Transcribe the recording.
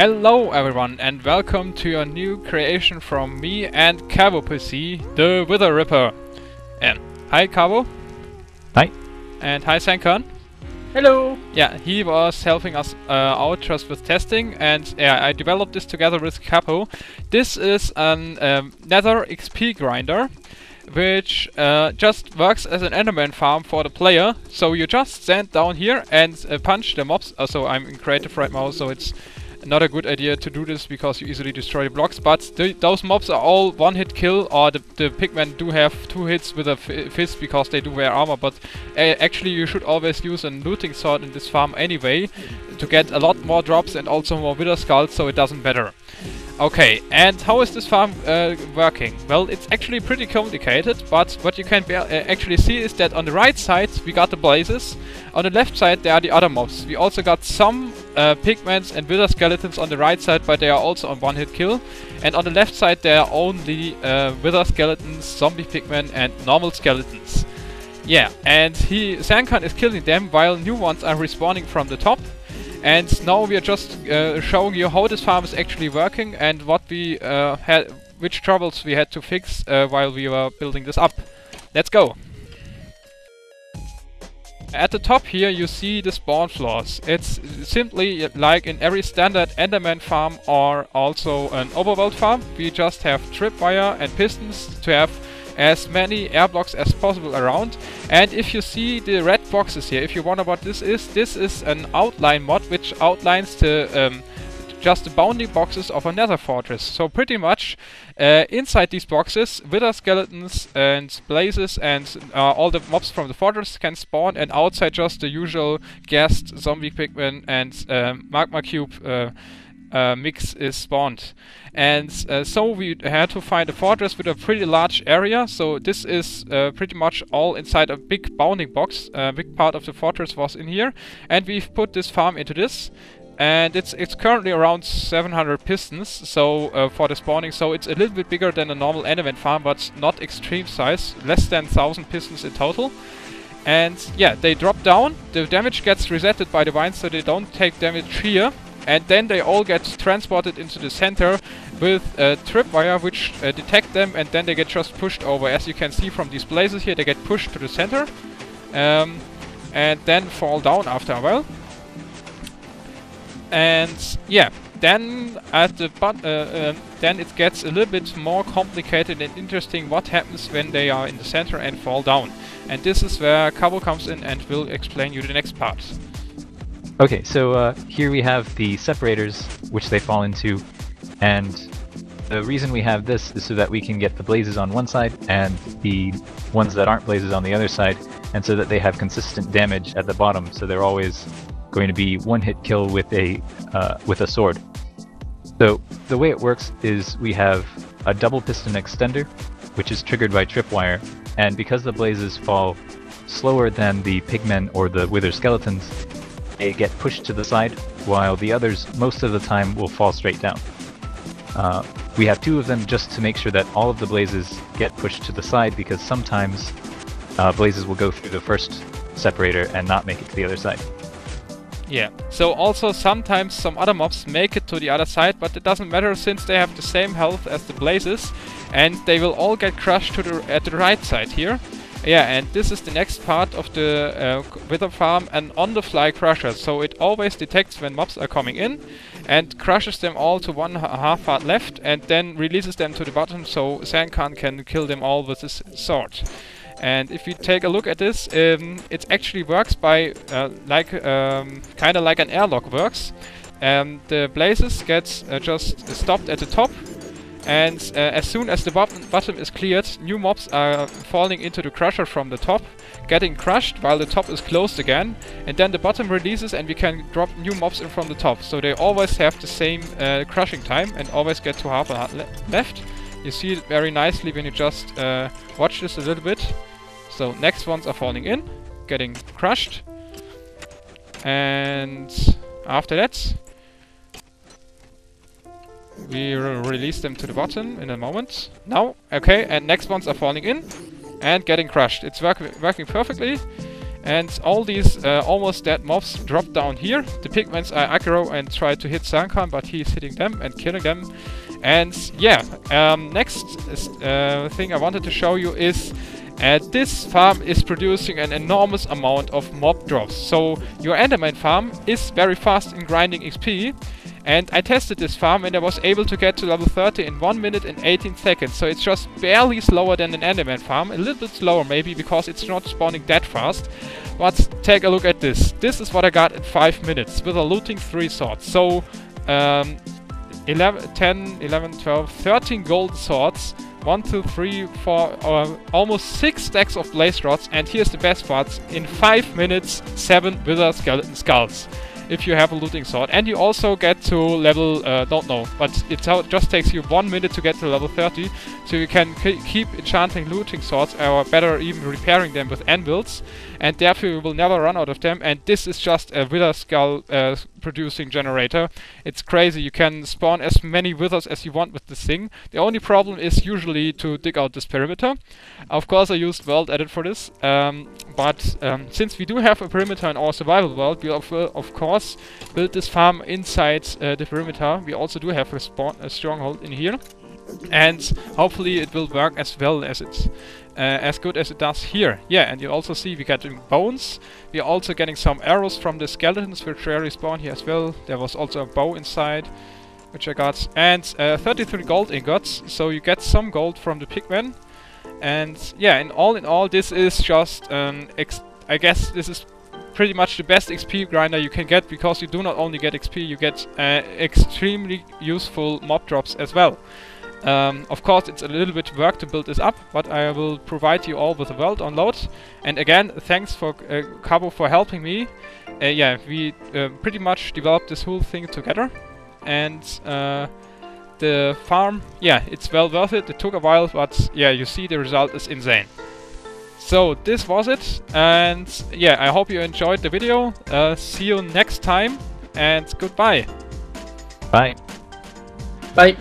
Hello everyone and welcome to a new creation from me and KaboPC, the Witherripper. And hi Kabo. Hi. And hi Sankan. Hello. Yeah, he was helping us out just with testing, and yeah, I developed this together with Kabo. This is an nether XP grinder, which just works as an enderman farm for the player. So you just stand down here and punch the mobs. Also, I'm in creative right now, so it's not a good idea to do this because you easily destroy the blocks. But those mobs are all one-hit kill, or the pigmen do have 2 hits with a fist because they do wear armor. But actually, you should always use a looting sword in this farm anyway to get a lot more drops and also more wither skulls, so it doesn't matter. Okay, and how is this farm working? Well, it's actually pretty complicated, but what you can actually see is that on the right side we got the blazes, on the left side there are the other mobs. We also got some pigments and wither skeletons on the right side, but they are also on one-hit kill. And on the left side there are only wither skeletons, zombie pigmen and normal skeletons. Yeah, and Sankan is killing them while new ones are respawning from the top. And now we are just showing you how this farm is actually working and what we which troubles we had to fix while we were building this up. Let's go! At the top here you see the spawn floors. It's simply like in every standard enderman farm or also an overworld farm. We just have tripwire and pistons to have as many air blocks as possible around. And if you see the red boxes here, if you wonder what this is an outline mod which outlines the just the bounding boxes of a nether fortress. So pretty much inside these boxes wither skeletons and blazes and all the mobs from the fortress can spawn, and outside just the usual ghast, zombie pigmen and magma cube mix is spawned. And so we had to find a fortress with a pretty large area. So this is pretty much all inside a big bounding box. A big part of the fortress was in here, and we've put this farm into this. And it's currently around 700 pistons, so for the spawning. So it's a little bit bigger than a normal enderman farm, but not extreme size. Less than 1000 pistons in total. And yeah, they drop down. The damage gets resetted by the vines, so they don't take damage here. And then they all get transported into the center with a tripwire which detect them, and then they get just pushed over. As you can see from these blazes here, they get pushed to the center and then fall down after a while. And yeah, then at the then it gets a little bit more complicated and interesting what happens when they are in the center and fall down. And this is where Kabo comes in and will explain you the next part. Okay, so here we have the separators which they fall into, and the reason we have this is so that we can get the blazes on one side and the ones that aren't blazes on the other side, and so that they have consistent damage at the bottom, so they're always going to be one-hit kill with a sword. So the way it works is we have a double piston extender, which is triggered by tripwire, and because the blazes fall slower than the pigmen or the wither skeletons, they get pushed to the side, while the others most of the time will fall straight down. We have 2 of them just to make sure that all of the blazes get pushed to the side, because sometimes blazes will go through the first separator and not make it to the other side. Yeah, so also sometimes some other mobs make it to the other side, but it doesn't matter since they have the same health as the blazes, and they will all get crushed to at the right side here. Yeah, and this is the next part of the wither farm, an on-the-fly crusher. So it always detects when mobs are coming in and crushes them all to one half heart left, and then releases them to the bottom so Sankan can kill them all with his sword. And if you take a look at this, it actually works by kind of like an airlock works. The blazes gets just stopped at the top. And as soon as the bottom is cleared, new mobs are falling into the crusher from the top, getting crushed while the top is closed again, and then the bottom releases and we can drop new mobs in from the top. So they always have the same crushing time and always get to half a heart left. You see it very nicely when you just watch this a little bit. So next ones are falling in, getting crushed, and after that we release them to the bottom in a moment. Now, okay, and next ones are falling in and getting crushed. It's working perfectly. And all these almost dead mobs drop down here. The pigments are aggro and try to hit Sankan, but he's hitting them and killing them. And yeah, next thing I wanted to show you is this farm is producing an enormous amount of mob drops. So your Enderman farm is very fast in grinding XP. And I tested this farm and I was able to get to level 30 in 1 minute and 18 seconds. So it's just barely slower than an Enderman farm. A little bit slower maybe because it's not spawning that fast. But take a look at this. This is what I got in 5 minutes with a looting 3 swords. So 13 gold swords. 1, 2, 3, 4, almost 6 stacks of blaze rods. And here's the best part. In 5 minutes, 7 wither skeleton skulls. If you have a looting sword. And you also get to level, don't know, but it just takes you 1 minute to get to level 30. So you can keep enchanting looting swords, or better even repairing them with anvils. And therefore you will never run out of them. And this is just a wither skull producing generator. It's crazy. You can spawn as many withers as you want with this thing. The only problem is usually to dig out this perimeter. Of course I used world edit for this. But since we do have a perimeter in our survival world, we will of course build this farm inside the perimeter. We also do have a stronghold in here. And hopefully it will work as well as it's as good as it does here. Yeah, and you also see we getting bones. We are also getting some arrows from the skeletons which rarely spawn here as well. There was also a bow inside which I got. And 33 gold ingots, so you get some gold from the pigmen. And yeah, in all this is just I guess this is pretty much the best XP grinder you can get, because you do not only get XP, you get extremely useful mob drops as well. Of course it's a little bit work to build this up, but I will provide you all with a world download. And again, thanks for Kabo for helping me. Yeah, we pretty much developed this whole thing together. And the farm, yeah, it's well worth it. It took a while, but yeah, you see the result is insane. So this was it, and yeah, I hope you enjoyed the video. See you next time, and goodbye. Bye. Bye.